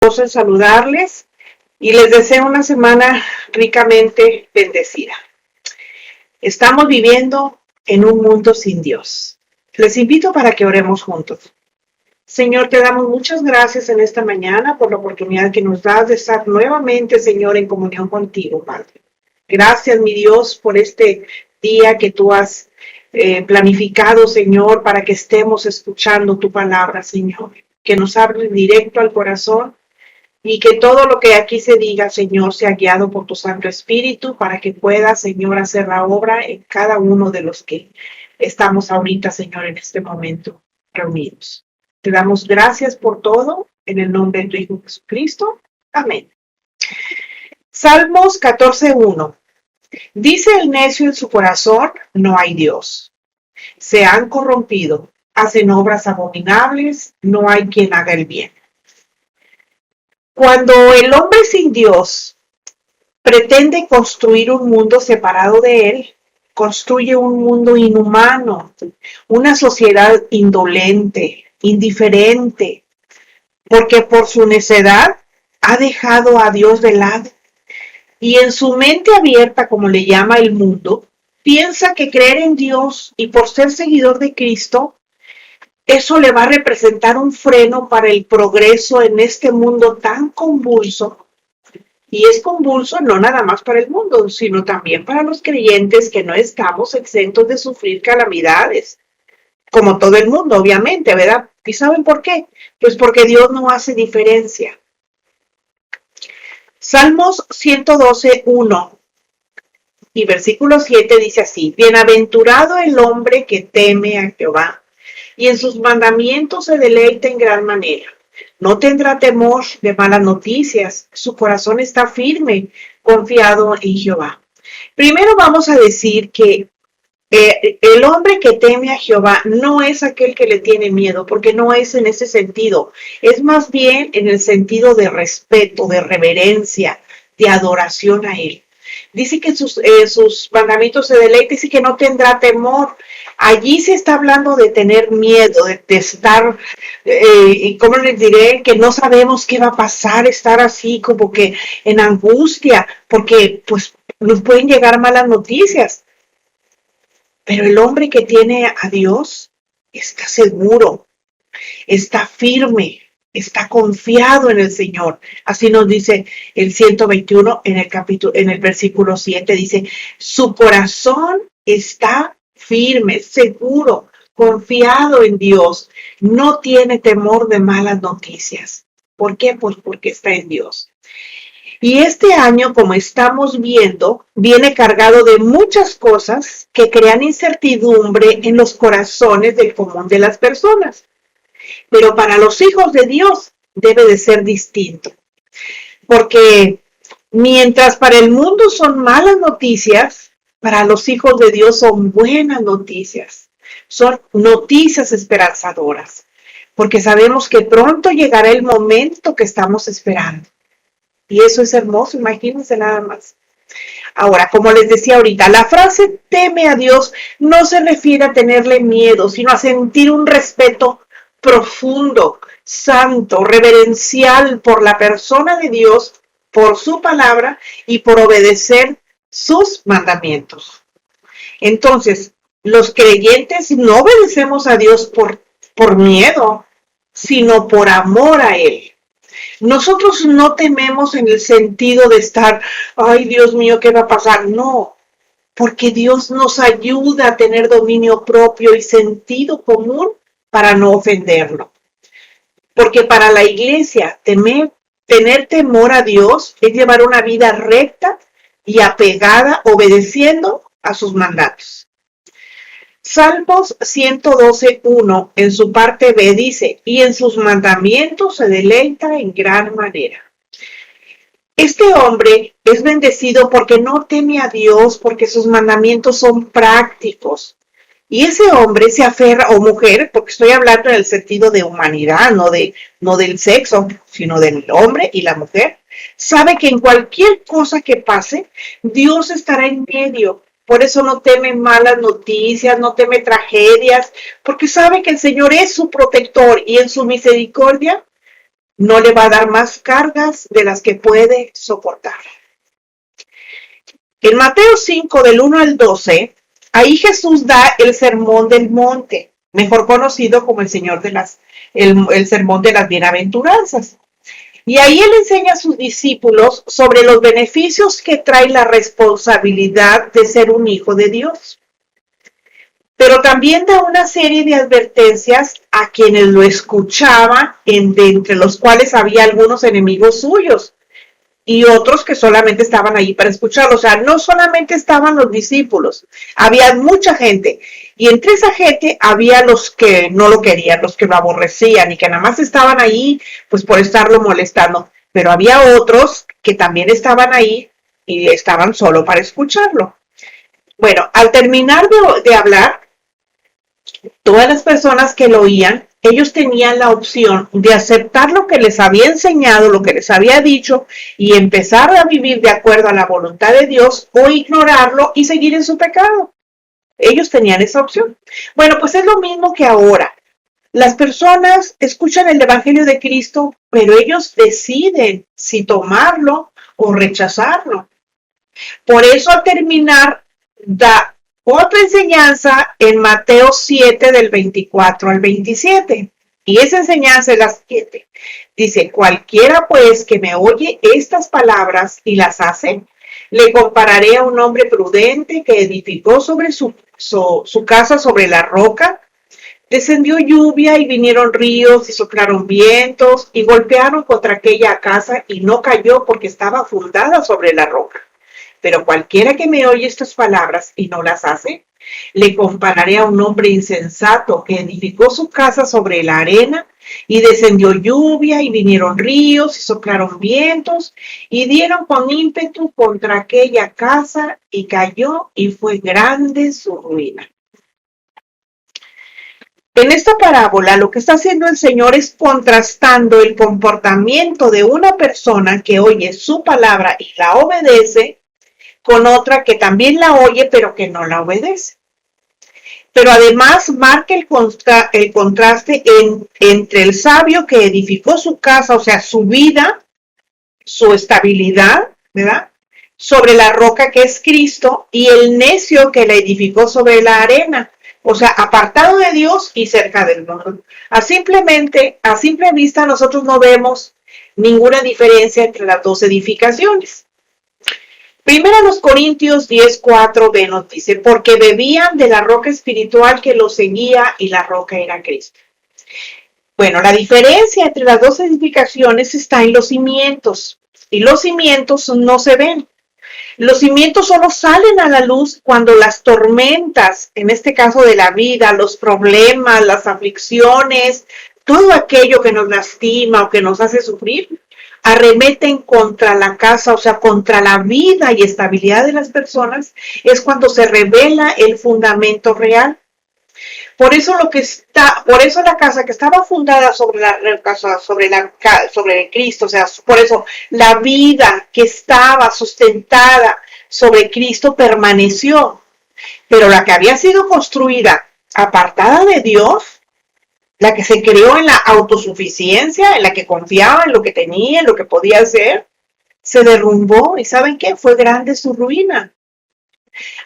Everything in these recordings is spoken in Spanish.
En saludarles y les deseo una semana ricamente bendecida. Estamos viviendo en un mundo sin Dios. Les invito para que oremos juntos. Señor, te damos muchas gracias en esta mañana por la oportunidad que nos das de estar nuevamente, Señor, en comunión contigo, Padre. Gracias, mi Dios, por este día que tú has planificado, Señor, para que estemos escuchando tu palabra, Señor. Que nos hable directo al corazón. Y que todo lo que aquí se diga, Señor, sea guiado por tu Santo Espíritu para que pueda, Señor, hacer la obra en cada uno de los que estamos ahorita, Señor, en este momento reunidos. Te damos gracias por todo en el nombre de tu Hijo Jesucristo. Amén. Salmos 14:1. Dice el necio en su corazón, no hay Dios. Se han corrompido, hacen obras abominables, no hay quien haga el bien. Cuando el hombre sin Dios pretende construir un mundo separado de él, construye un mundo inhumano, una sociedad indolente, indiferente, porque por su necedad ha dejado a Dios de lado y en su mente abierta, como le llama el mundo, piensa que creer en Dios y por ser seguidor de Cristo, eso le va a representar un freno para el progreso en este mundo tan convulso. Y es convulso no nada más para el mundo, sino también para los creyentes que no estamos exentos de sufrir calamidades, como todo el mundo, obviamente, ¿verdad? ¿Y saben por qué? Pues porque Dios no hace diferencia. Salmos 112:1 y versículo 7 dice así: Bienaventurado el hombre que teme a Jehová y en sus mandamientos se deleita en gran manera. No tendrá temor de malas noticias, su corazón está firme, confiado en Jehová. Primero vamos a decir que el hombre que teme a Jehová no es aquel que le tiene miedo, porque no es en ese sentido, es más bien en el sentido de respeto, de reverencia, de adoración a él. Dice que sus mandamientos se deleita, dice que no tendrá temor. Allí se está hablando de tener miedo, de estar, ¿cómo les diré? Que no sabemos qué va a pasar, estar así como que en angustia, porque pues nos pueden llegar malas noticias. Pero el hombre que tiene a Dios está seguro, está firme, está confiado en el Señor. Así nos dice el 121 en el versículo 7, dice, su corazón está firme, seguro, confiado en Dios, no tiene temor de malas noticias. ¿Por qué? Pues porque está en Dios. Y este año, como estamos viendo, viene cargado de muchas cosas que crean incertidumbre en los corazones del común de las personas. Pero para los hijos de Dios debe de ser distinto. Porque mientras para el mundo son malas noticias, para los hijos de Dios son buenas noticias. Son noticias esperanzadoras. Porque sabemos que pronto llegará el momento que estamos esperando. Y eso es hermoso, imagínense nada más. Ahora, como les decía ahorita, la frase teme a Dios no se refiere a tenerle miedo, sino a sentir un respeto profundo, santo, reverencial por la persona de Dios, por su palabra y por obedecer sus mandamientos. Entonces, los creyentes no obedecemos a Dios por miedo, sino por amor a Él. Nosotros no tememos en el sentido de estar, ay Dios mío, ¿qué va a pasar? No, porque Dios nos ayuda a tener dominio propio y sentido común para no ofenderlo. Porque para la iglesia, tener temor a Dios es llevar una vida recta y apegada, obedeciendo a sus mandatos. Salmos 112:1 en su parte B dice, y en sus mandamientos se deleita en gran manera. Este hombre es bendecido porque no teme a Dios, porque sus mandamientos son prácticos. Y ese hombre se aferra, o mujer, porque estoy hablando en el sentido de humanidad, no del sexo, sino del hombre y la mujer, sabe que en cualquier cosa que pase, Dios estará en medio. Por eso no teme malas noticias, no teme tragedias, porque sabe que el Señor es su protector y en su misericordia no le va a dar más cargas de las que puede soportar. En Mateo 5, del 1 al 12, ahí Jesús da el sermón del monte, mejor conocido como el sermón de las bienaventuranzas. Y ahí él enseña a sus discípulos sobre los beneficios que trae la responsabilidad de ser un hijo de Dios. Pero también da una serie de advertencias a quienes lo escuchaban, entre los cuales había algunos enemigos suyos y otros que solamente estaban ahí para escucharlo. O sea, no solamente estaban los discípulos, había mucha gente. Y entre esa gente había los que no lo querían, los que lo aborrecían y que nada más estaban ahí pues por estarlo molestando. Pero había otros que también estaban ahí y estaban solo para escucharlo. Bueno, al terminar de hablar, todas las personas que lo oían, ellos tenían la opción de aceptar lo que les había enseñado, lo que les había dicho y empezar a vivir de acuerdo a la voluntad de Dios o ignorarlo y seguir en su pecado. Ellos tenían esa opción. Bueno, pues es lo mismo que ahora. Las personas escuchan el Evangelio de Cristo, pero ellos deciden si tomarlo o rechazarlo. Por eso al terminar da otra enseñanza en Mateo 7 del 24 al 27. Y esa enseñanza es la siguiente. Dice, cualquiera pues que me oye estas palabras y las hace, le compararé a un hombre prudente que edificó sobre su casa sobre la roca. Descendió lluvia y vinieron ríos y soplaron vientos y golpearon contra aquella casa y no cayó porque estaba fundada sobre la roca. Pero cualquiera que me oye estas palabras y no las hace, le compararé a un hombre insensato que edificó su casa sobre la arena y descendió lluvia y vinieron ríos y soplaron vientos y dieron con ímpetu contra aquella casa y cayó y fue grande su ruina. En esta parábola lo que está haciendo el Señor es contrastando el comportamiento de una persona que oye su palabra y la obedece con otra que también la oye pero que no la obedece. Pero además marca el contraste entre el sabio que edificó su casa, o sea, su vida, su estabilidad, ¿verdad? Sobre la roca que es Cristo, y el necio que la edificó sobre la arena, o sea, apartado de Dios y cerca del mundo. A simple vista, nosotros no vemos ninguna diferencia entre las dos edificaciones. Primero los Corintios 10:4b nos dice, porque bebían de la roca espiritual que los seguía y la roca era Cristo. Bueno, la diferencia entre las dos edificaciones está en los cimientos y los cimientos no se ven. Los cimientos solo salen a la luz cuando las tormentas, en este caso de la vida, los problemas, las aflicciones, todo aquello que nos lastima o que nos hace sufrir, arremeten contra la casa, o sea, contra la vida y estabilidad de las personas, es cuando se revela el fundamento real. Por eso la casa que estaba fundada sobre Cristo, o sea, por eso la vida que estaba sustentada sobre Cristo permaneció. Pero la que había sido construida apartada de Dios, la que se creó en la autosuficiencia, en la que confiaba en lo que tenía, en lo que podía hacer, se derrumbó y ¿saben qué? Fue grande su ruina.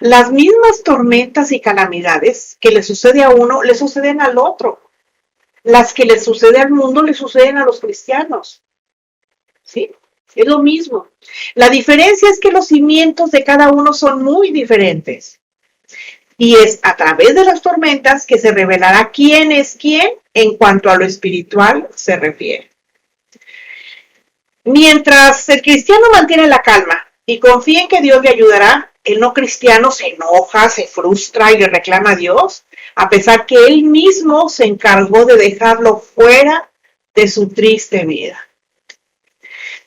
Las mismas tormentas y calamidades que le sucede a uno, le suceden al otro. Las que le sucede al mundo, le suceden a los cristianos. ¿Sí? Es lo mismo. La diferencia es que los cimientos de cada uno son muy diferentes. Y es a través de las tormentas que se revelará quién es quién en cuanto a lo espiritual se refiere. Mientras el cristiano mantiene la calma y confía en que Dios le ayudará, el no cristiano se enoja, se frustra y le reclama a Dios, a pesar que él mismo se encargó de dejarlo fuera de su triste vida.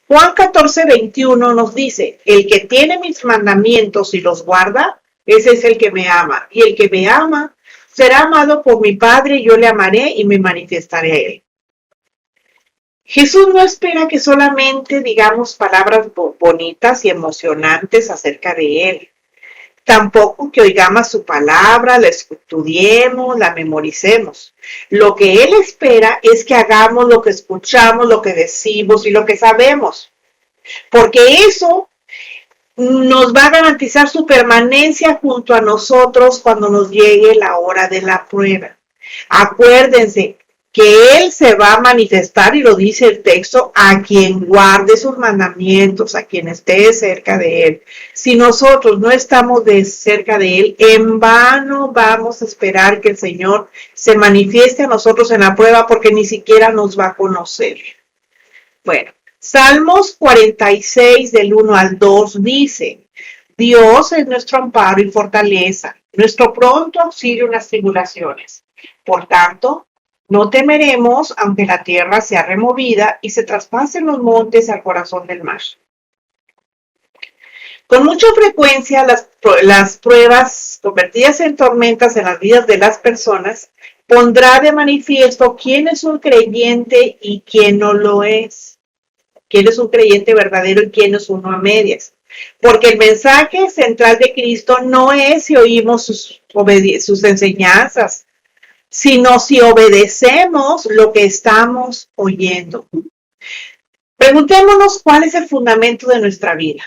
Juan 14:21 nos dice, el que tiene mis mandamientos y los guarda, ese es el que me ama, y el que me ama será amado por mi Padre, y yo le amaré y me manifestaré a él. Jesús no espera que solamente digamos palabras bonitas y emocionantes acerca de él. Tampoco que oigamos su palabra, la estudiemos, la memoricemos. Lo que Él espera es que hagamos lo que escuchamos, lo que decimos y lo que sabemos. Porque eso nos va a garantizar su permanencia junto a nosotros cuando nos llegue la hora de la prueba. Acuérdense que Él se va a manifestar, y lo dice el texto, a quien guarde sus mandamientos, a quien esté cerca de Él. Si nosotros no estamos cerca de Él, en vano vamos a esperar que el Señor se manifieste a nosotros en la prueba, porque ni siquiera nos va a conocer. Bueno, Salmos 46 del 1 al 2 dice: Dios es nuestro amparo y fortaleza, nuestro pronto auxilio en las tribulaciones. Por tanto, no temeremos aunque la tierra sea removida y se traspasen los montes al corazón del mar. Con mucha frecuencia las pruebas convertidas en tormentas en las vidas de las personas pondrá de manifiesto quién es un creyente y quién no lo es. Quién es un creyente verdadero y quién es uno a medias. Porque el mensaje central de Cristo no es si oímos sus enseñanzas, sino si obedecemos lo que estamos oyendo. Preguntémonos cuál es el fundamento de nuestra vida.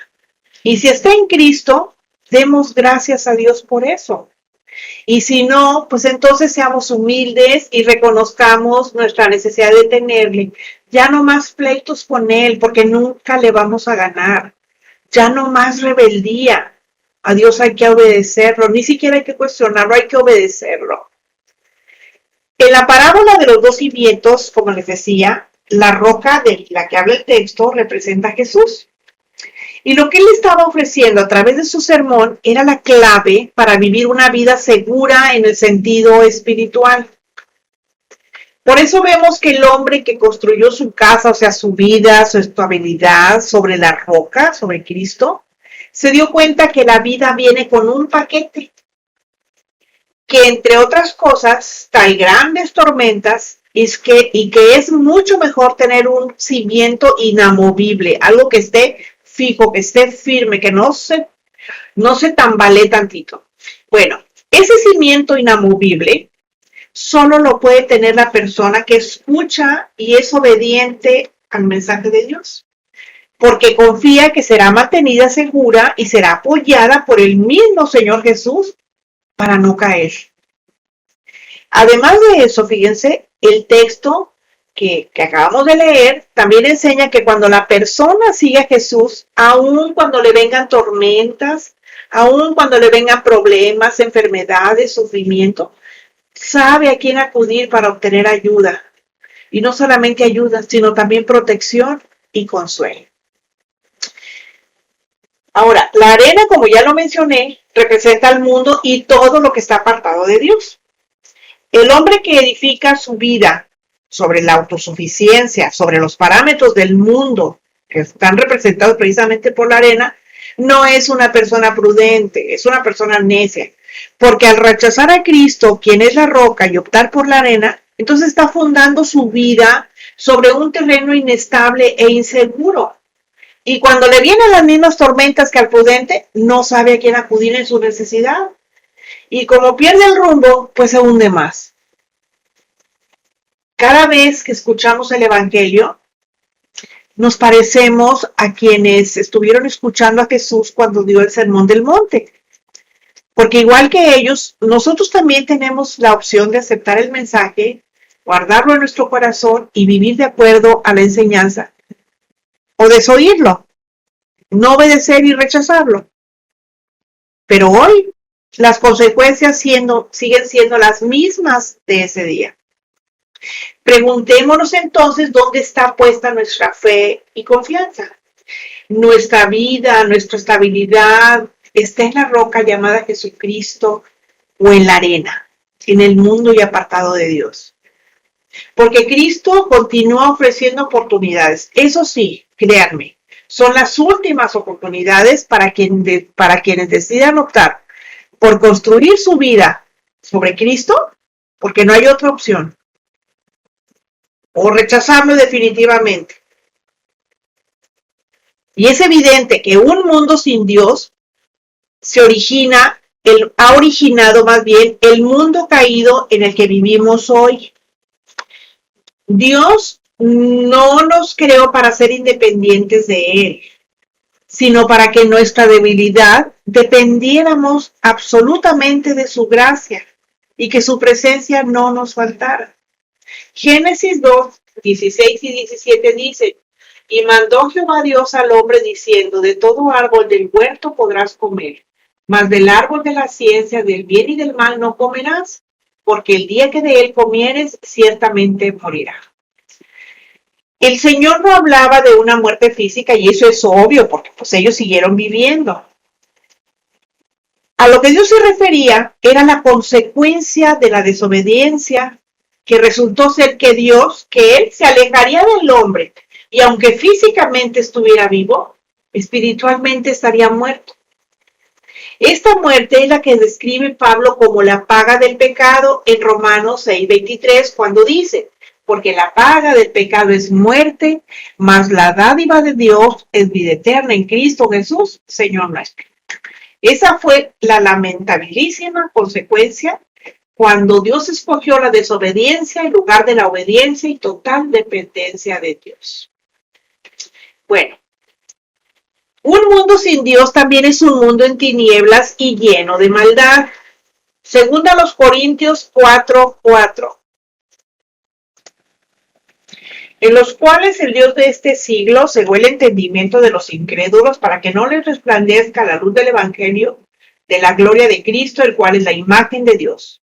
Y si está en Cristo, demos gracias a Dios por eso. Y si no, pues entonces seamos humildes y reconozcamos nuestra necesidad de tenerle. Ya no más pleitos con Él, porque nunca le vamos a ganar. Ya no más rebeldía. A Dios hay que obedecerlo, ni siquiera hay que cuestionarlo, hay que obedecerlo. En la parábola de los dos cimientos, como les decía, la roca de la que habla el texto representa a Jesús. Y lo que él estaba ofreciendo a través de su sermón era la clave para vivir una vida segura en el sentido espiritual. Por eso vemos que el hombre que construyó su casa, o sea, su vida, su estabilidad sobre la roca, sobre Cristo, se dio cuenta que la vida viene con un paquete, que entre otras cosas trae grandes tormentas y que es mucho mejor tener un cimiento inamovible, algo que esté fijo, que esté firme, que no se tambalee tantito. Bueno, ese cimiento inamovible solo lo puede tener la persona que escucha y es obediente al mensaje de Dios, porque confía que será mantenida segura y será apoyada por el mismo Señor Jesús para no caer. Además de eso, fíjense, el texto que acabamos de leer también enseña que cuando la persona sigue a Jesús, aun cuando le vengan tormentas, aun cuando le vengan problemas, enfermedades, sufrimiento, sabe a quién acudir para obtener ayuda. Y no solamente ayuda, sino también protección y consuelo. Ahora, la arena, como ya lo mencioné, representa al mundo y todo lo que está apartado de Dios. El hombre que edifica su vida sobre la autosuficiencia, sobre los parámetros del mundo, que están representados precisamente por la arena, no es una persona prudente, es una persona necia. Porque al rechazar a Cristo, quien es la roca, y optar por la arena, entonces está fundando su vida sobre un terreno inestable e inseguro. Y cuando le vienen las mismas tormentas que al prudente, no sabe a quién acudir en su necesidad. Y como pierde el rumbo, pues se hunde más. Cada vez que escuchamos el Evangelio, nos parecemos a quienes estuvieron escuchando a Jesús cuando dio el Sermón del Monte. Porque igual que ellos, nosotros también tenemos la opción de aceptar el mensaje, guardarlo en nuestro corazón y vivir de acuerdo a la enseñanza. O desoírlo, no obedecer y rechazarlo. Pero hoy las consecuencias siguen siendo las mismas de ese día. Preguntémonos entonces dónde está puesta nuestra fe y confianza. Nuestra vida, nuestra estabilidad, ¿está en la roca llamada Jesucristo o en la arena, en el mundo y apartado de Dios? Porque Cristo continúa ofreciendo oportunidades. Eso sí, créanme, son las últimas oportunidades para quienes decidan optar por construir su vida sobre Cristo, porque no hay otra opción. O rechazarlo definitivamente. Y es evidente que un mundo sin Dios ha originado más bien el mundo caído en el que vivimos hoy. Dios no nos creó para ser independientes de Él, sino para que en nuestra debilidad dependiéramos absolutamente de su gracia y que su presencia no nos faltara. Génesis 2, 16 y 17 dice: y mandó Jehová Dios al hombre diciendo: de todo árbol del huerto podrás comer, mas del árbol de la ciencia del bien y del mal no comerás, porque el día que de él comieres ciertamente morirás. El Señor no hablaba de una muerte física, y eso es obvio porque pues ellos siguieron viviendo. A lo que Dios se refería era la consecuencia de la desobediencia, que resultó ser que Él se alejaría del hombre, y aunque físicamente estuviera vivo, espiritualmente estaría muerto. Esta muerte es la que describe Pablo como la paga del pecado en Romanos 6:23, cuando dice: porque la paga del pecado es muerte, mas la dádiva de Dios es vida eterna en Cristo Jesús, Señor nuestro. Esa fue la lamentabilísima consecuencia cuando Dios escogió la desobediencia en lugar de la obediencia y total dependencia de Dios. Bueno, un mundo sin Dios también es un mundo en tinieblas y lleno de maldad. Segunda a los Corintios 4:4. En los cuales el Dios de este siglo cegó el entendimiento de los incrédulos para que no les resplandezca la luz del Evangelio de la gloria de Cristo, el cual es la imagen de Dios.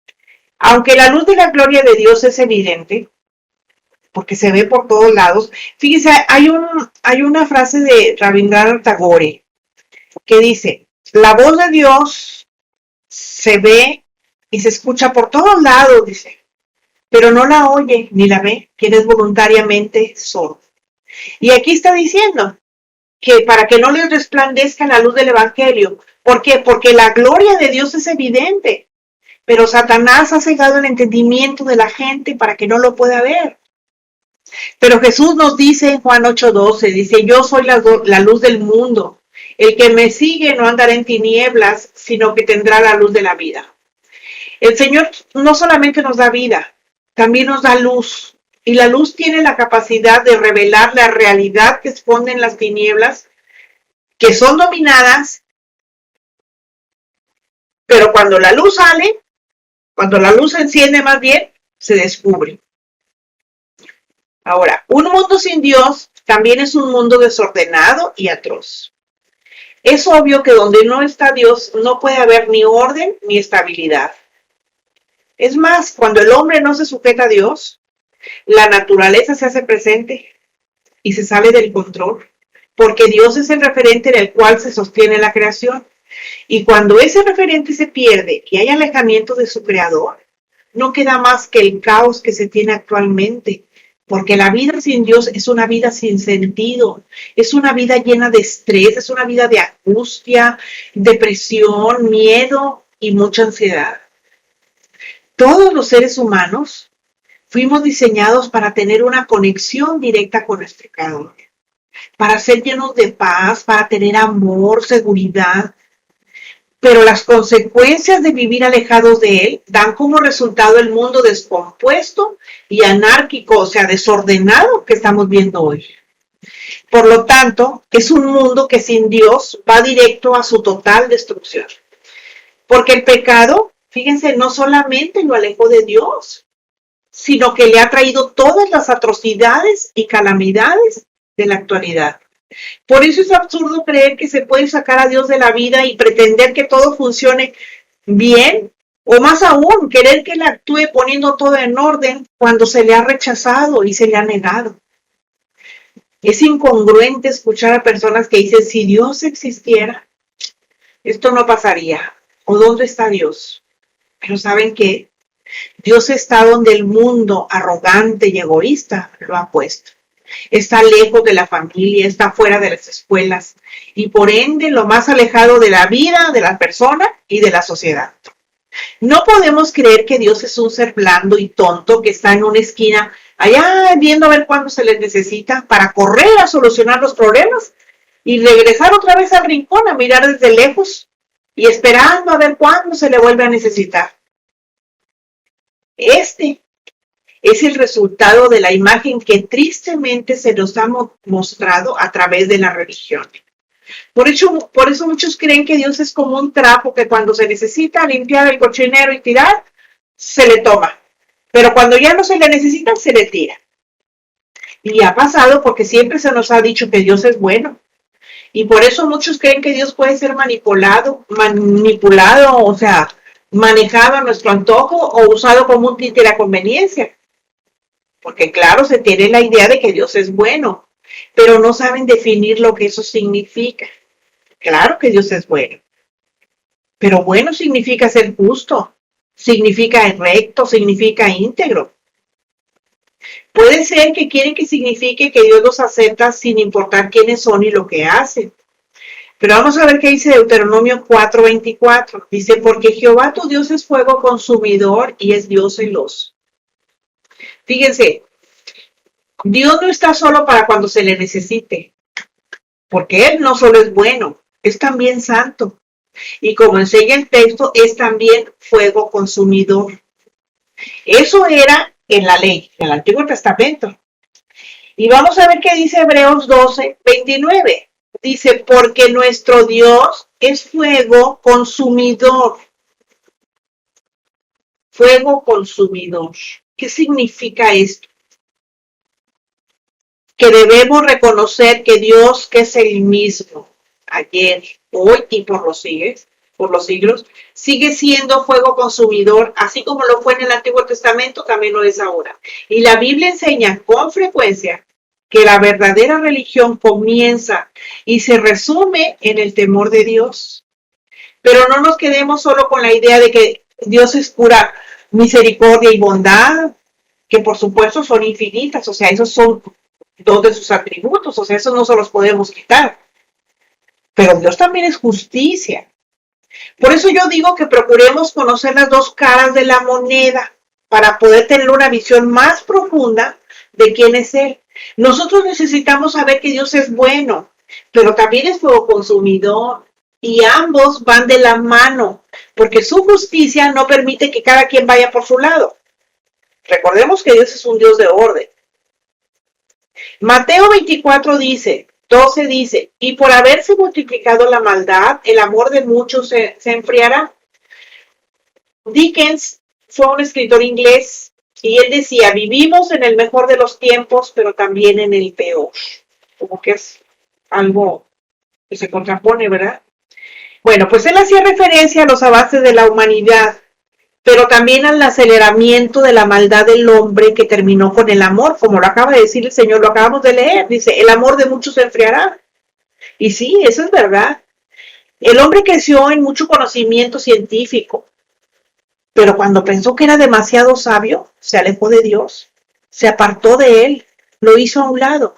Aunque la luz de la gloria de Dios es evidente, porque se ve por todos lados. Fíjense, hay una frase de Rabindranath Tagore que dice: la voz de Dios se ve y se escucha por todos lados, dice, pero no la oye ni la ve quien es voluntariamente sordo. Y aquí está diciendo que para que no les resplandezca la luz del Evangelio. ¿Por qué? Porque la gloria de Dios es evidente, pero Satanás ha cegado el entendimiento de la gente para que no lo pueda ver. Pero Jesús nos dice en Juan 8:12, dice: yo soy la luz del mundo. El que me sigue no andará en tinieblas, sino que tendrá la luz de la vida. El Señor no solamente nos da vida, también nos da luz. Y la luz tiene la capacidad de revelar la realidad que esconden las tinieblas, que son dominadas, pero cuando la luz sale, cuando la luz se enciende más bien, se descubre. Ahora, un mundo sin Dios también es un mundo desordenado y atroz. Es obvio que donde no está Dios no puede haber ni orden ni estabilidad. Es más, cuando el hombre no se sujeta a Dios, la naturaleza se hace presente y se sale del control, porque Dios es el referente en el cual se sostiene la creación. Y cuando ese referente se pierde y hay alejamiento de su creador, no queda más que el caos que se tiene actualmente, porque la vida sin Dios es una vida sin sentido, es una vida llena de estrés, es una vida de angustia, depresión, miedo y mucha ansiedad. Todos los seres humanos fuimos diseñados para tener una conexión directa con nuestro Creador, para ser llenos de paz, para tener amor, seguridad. Pero las consecuencias de vivir alejados de Él dan como resultado el mundo descompuesto y anárquico, o sea, desordenado que estamos viendo hoy. Por lo tanto, es un mundo que sin Dios va directo a su total destrucción. Porque el pecado, fíjense, no solamente lo alejó de Dios, sino que le ha traído todas las atrocidades y calamidades de la actualidad. Por eso es absurdo creer que se puede sacar a Dios de la vida y pretender que todo funcione bien, o más aún, querer que Él actúe poniendo todo en orden cuando se le ha rechazado y se le ha negado. Es incongruente escuchar a personas que dicen: si Dios existiera, esto no pasaría. ¿O dónde está Dios? Pero ¿saben qué? Dios está donde el mundo arrogante y egoísta lo ha puesto. Está lejos de la familia, está fuera de las escuelas y por ende lo más alejado de la vida de la persona y de la sociedad. No podemos creer que Dios es un ser blando y tonto que está en una esquina allá viendo a ver cuándo se les necesita para correr a solucionar los problemas y regresar otra vez al rincón a mirar desde lejos y esperando a ver cuándo se le vuelve a necesitar. Este es el resultado de la imagen que tristemente se nos ha mostrado a través de la religión. Por eso muchos creen que Dios es como un trapo que cuando se necesita limpiar el cochinero y tirar, se le toma. Pero cuando ya no se le necesita, se le tira. Y ha pasado porque siempre se nos ha dicho que Dios es bueno. Y por eso muchos creen que Dios puede ser manipulado, o sea, manejado a nuestro antojo o usado como un títere a conveniencia. Porque claro, se tiene la idea de que Dios es bueno, pero no saben definir lo que eso significa. Claro que Dios es bueno, pero bueno significa ser justo, significa recto, significa íntegro. Puede ser que quieren que signifique que Dios los acepta sin importar quiénes son y lo que hacen. Pero vamos a ver qué dice Deuteronomio 4:24. Dice, porque Jehová tu Dios es fuego consumidor y es Dios celoso. Fíjense, Dios no está solo para cuando se le necesite, porque Él no solo es bueno, es también santo. Y como enseña el texto, es también fuego consumidor. Eso era en la ley, en el Antiguo Testamento. Y vamos a ver qué dice Hebreos 12:29. Dice, porque nuestro Dios es fuego consumidor. Fuego consumidor. ¿Qué significa esto? Que debemos reconocer que Dios, que es el mismo, ayer, hoy y por los siglos, sigue siendo fuego consumidor, así como lo fue en el Antiguo Testamento, también lo es ahora. Y la Biblia enseña con frecuencia que la verdadera religión comienza y se resume en el temor de Dios. Pero no nos quedemos solo con la idea de que Dios es pura misericordia y bondad, que por supuesto son infinitas, o sea, esos son dos de sus atributos, o sea, esos no se los podemos quitar. Pero Dios también es justicia. Por eso yo digo que procuremos conocer las dos caras de la moneda para poder tener una visión más profunda de quién es Él. Nosotros necesitamos saber que Dios es bueno, pero también es fuego consumidor. Y ambos van de la mano, porque su justicia no permite que cada quien vaya por su lado. Recordemos que Dios es un Dios de orden. Mateo 12 dice, y por haberse multiplicado la maldad, el amor de muchos se enfriará. Dickens fue un escritor inglés y él decía, vivimos en el mejor de los tiempos, pero también en el peor. Como que es algo que se contrapone, ¿verdad? Bueno, pues él hacía referencia a los avances de la humanidad, pero también al aceleramiento de la maldad del hombre que terminó con el amor, como lo acaba de decir el Señor, lo acabamos de leer, dice, el amor de muchos se enfriará. Y sí, eso es verdad. El hombre creció en mucho conocimiento científico, pero cuando pensó que era demasiado sabio, se alejó de Dios, se apartó de Él, lo hizo a un lado.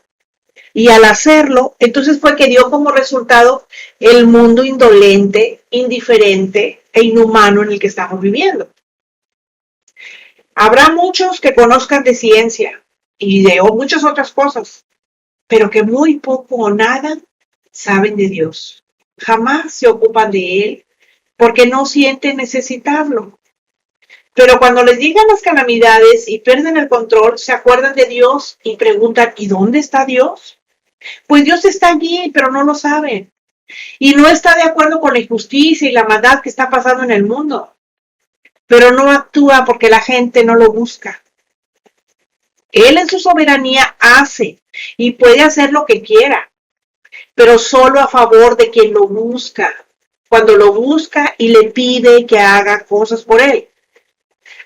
Y al hacerlo, entonces fue que dio como resultado el mundo indolente, indiferente e inhumano en el que estamos viviendo. Habrá muchos que conozcan de ciencia y de muchas otras cosas, pero que muy poco o nada saben de Dios. Jamás se ocupan de Él porque no sienten necesitarlo. Pero cuando les llegan las calamidades y pierden el control, se acuerdan de Dios y preguntan, ¿y dónde está Dios? Pues Dios está allí, pero no lo saben. Y no está de acuerdo con la injusticia y la maldad que está pasando en el mundo. Pero no actúa porque la gente no lo busca. Él en su soberanía hace y puede hacer lo que quiera, pero solo a favor de quien lo busca. Cuando lo busca y le pide que haga cosas por él.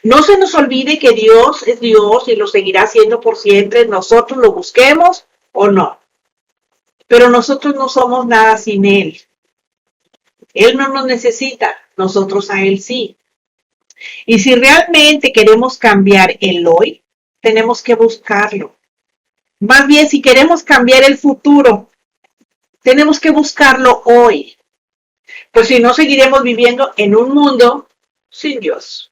No se nos olvide que Dios es Dios y lo seguirá siendo por siempre, nosotros lo busquemos o no. Pero nosotros no somos nada sin Él. Él no nos necesita, nosotros a Él sí. Y si realmente queremos cambiar el hoy, tenemos que buscarlo. Más bien, si queremos cambiar el futuro, tenemos que buscarlo hoy. Pues si no, seguiremos viviendo en un mundo sin Dios.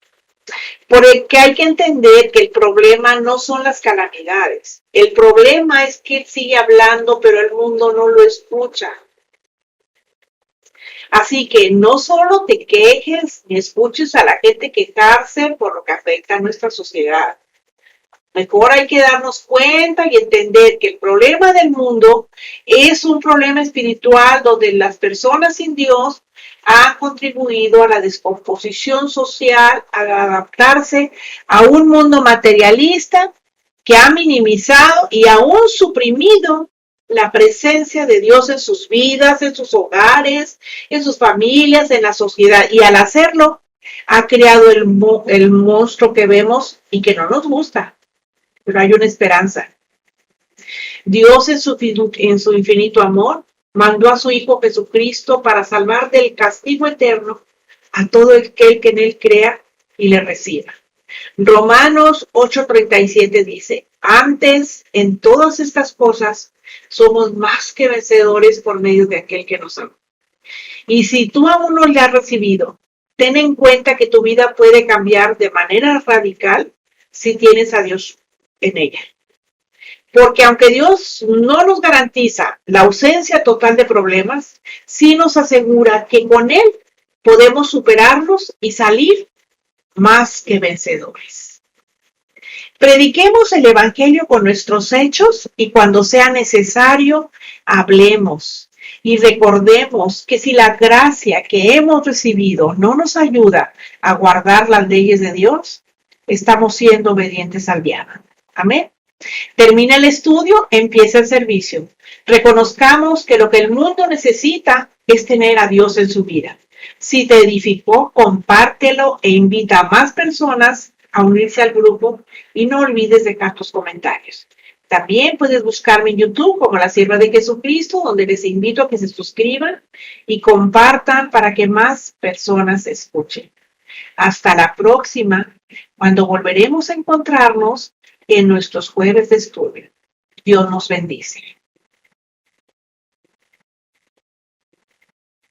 Porque hay que entender que el problema no son las calamidades. El problema es que Él sigue hablando, pero el mundo no lo escucha. Así que no solo te quejes ni escuches a la gente quejarse por lo que afecta a nuestra sociedad. Mejor hay que darnos cuenta y entender que el problema del mundo es un problema espiritual donde las personas sin Dios han contribuido a la descomposición social, a adaptarse a un mundo materialista que ha minimizado y aún suprimido la presencia de Dios en sus vidas, en sus hogares, en sus familias, en la sociedad. Y al hacerlo, ha creado el monstruo que vemos y que no nos gusta. Pero hay una esperanza. Dios en su infinito amor mandó a su Hijo Jesucristo para salvar del castigo eterno a todo aquel que en él crea y le reciba. Romanos 8:37 dice, antes en todas estas cosas somos más que vencedores por medio de aquel que nos ama. Y si tú aún no le has recibido, ten en cuenta que tu vida puede cambiar de manera radical si tienes a Dios en ella. Porque aunque Dios no nos garantiza la ausencia total de problemas, sí nos asegura que con Él podemos superarlos y salir más que vencedores. Prediquemos el Evangelio con nuestros hechos y cuando sea necesario, hablemos. Y recordemos que si la gracia que hemos recibido no nos ayuda a guardar las leyes de Dios, estamos siendo obedientes al diablo. Amén. Termina el estudio, empieza el servicio. Reconozcamos que lo que el mundo necesita es tener a Dios en su vida. Si te edificó, compártelo e invita a más personas a unirse al grupo y no olvides dejar tus comentarios. También puedes buscarme en YouTube como La Sierva de Jesucristo, donde les invito a que se suscriban y compartan para que más personas escuchen. Hasta la próxima, cuando volveremos a encontrarnos en nuestros jueves de estudio. Dios nos bendice.